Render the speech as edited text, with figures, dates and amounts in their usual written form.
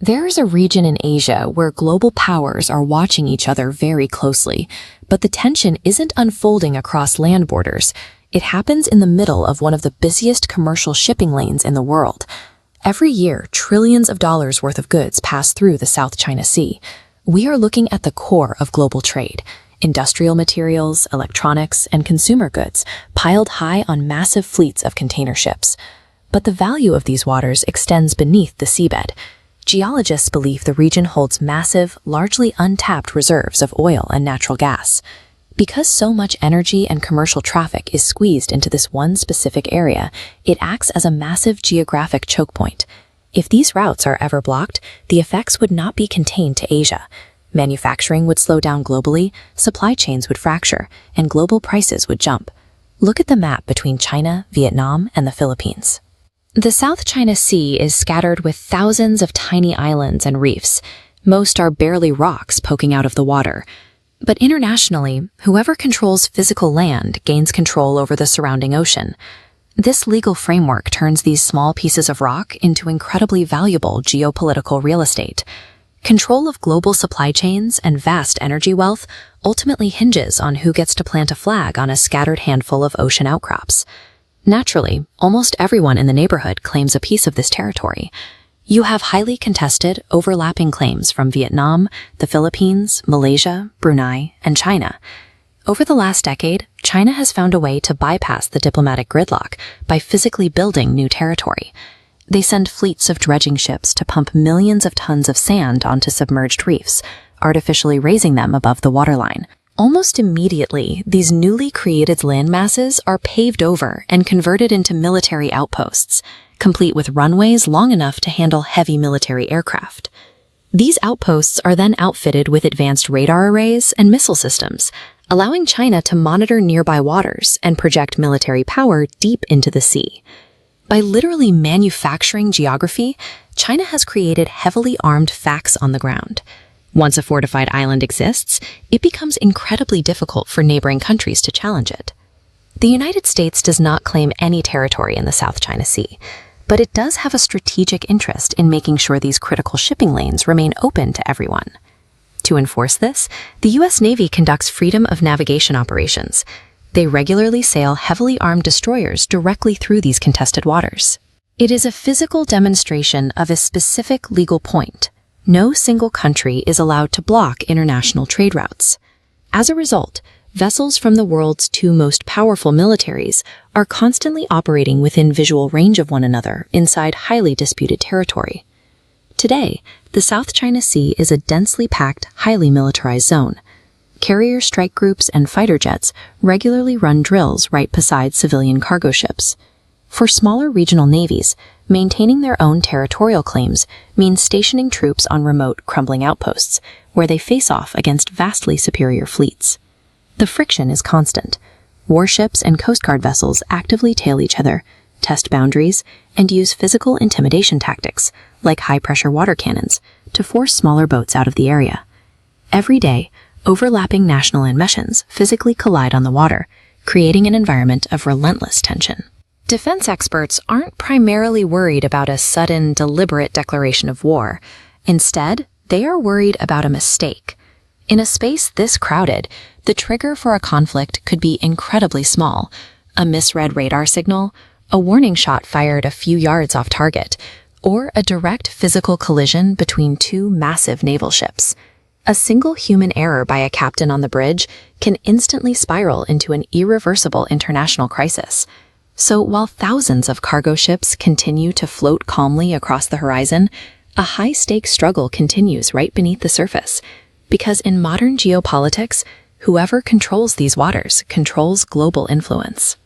There is a region in Asia where global powers are watching each other very closely, but the tension isn't unfolding across land borders. It happens in the middle of one of the busiest commercial shipping lanes in the world. Every year, trillions of dollars worth of goods pass through the South China Sea. We are looking at the core of global trade: industrial materials, electronics, and consumer goods piled high on massive fleets of container ships. But the value of these waters extends beneath the seabed. Geologists believe the region holds massive, largely untapped reserves of oil and natural gas. Because so much energy and commercial traffic is squeezed into this one specific area, it acts as a massive geographic choke point. If these routes are ever blocked, the effects would not be contained to Asia. Manufacturing would slow down globally, supply chains would fracture, and global prices would jump. Look at the map between China, Vietnam, and the Philippines. The South China Sea is scattered with thousands of tiny islands and reefs. Most are barely rocks poking out of the water. But internationally, whoever controls physical land gains control over the surrounding ocean. This legal framework turns these small pieces of rock into incredibly valuable geopolitical real estate. Control of global supply chains and vast energy wealth ultimately hinges on who gets to plant a flag on a scattered handful of ocean outcrops. Naturally, almost everyone in the neighborhood claims a piece of this territory. You have highly contested, overlapping claims from Vietnam, the Philippines, Malaysia, Brunei, and China. Over the last decade, China has found a way to bypass the diplomatic gridlock by physically building new territory. They send fleets of dredging ships to pump millions of tons of sand onto submerged reefs, artificially raising them above the waterline. Almost immediately, these newly created landmasses are paved over and converted into military outposts, complete with runways long enough to handle heavy military aircraft. These outposts are then outfitted with advanced radar arrays and missile systems, allowing China to monitor nearby waters and project military power deep into the sea. By literally manufacturing geography, China has created heavily armed facts on the ground. Once a fortified island exists, it becomes incredibly difficult for neighboring countries to challenge it. The United States does not claim any territory in the South China Sea, but it does have a strategic interest in making sure these critical shipping lanes remain open to everyone. To enforce this, the U.S. Navy conducts freedom of navigation operations. They regularly sail heavily armed destroyers directly through these contested waters. It is a physical demonstration of a specific legal point. No single country is allowed to block international trade routes. As a result, vessels from the world's two most powerful militaries are constantly operating within visual range of one another inside highly disputed territory. Today, the South China Sea is a densely packed, highly militarized zone. Carrier strike groups and fighter jets regularly run drills right beside civilian cargo ships. For smaller regional navies, maintaining their own territorial claims means stationing troops on remote, crumbling outposts, where they face off against vastly superior fleets. The friction is constant. Warships and Coast Guard vessels actively tail each other, test boundaries, and use physical intimidation tactics, like high-pressure water cannons, to force smaller boats out of the area. Every day, overlapping national enmessions physically collide on the water, creating an environment of relentless tension. Defense experts aren't primarily worried about a sudden, deliberate declaration of war. Instead, they are worried about a mistake. In a space this crowded, the trigger for a conflict could be incredibly small: a misread radar signal, a warning shot fired a few yards off target, or a direct physical collision between two massive naval ships. A single human error by a captain on the bridge can instantly spiral into an irreversible international crisis. So while thousands of cargo ships continue to float calmly across the horizon, a high-stakes struggle continues right beneath the surface. Because in modern geopolitics, whoever controls these waters controls global influence.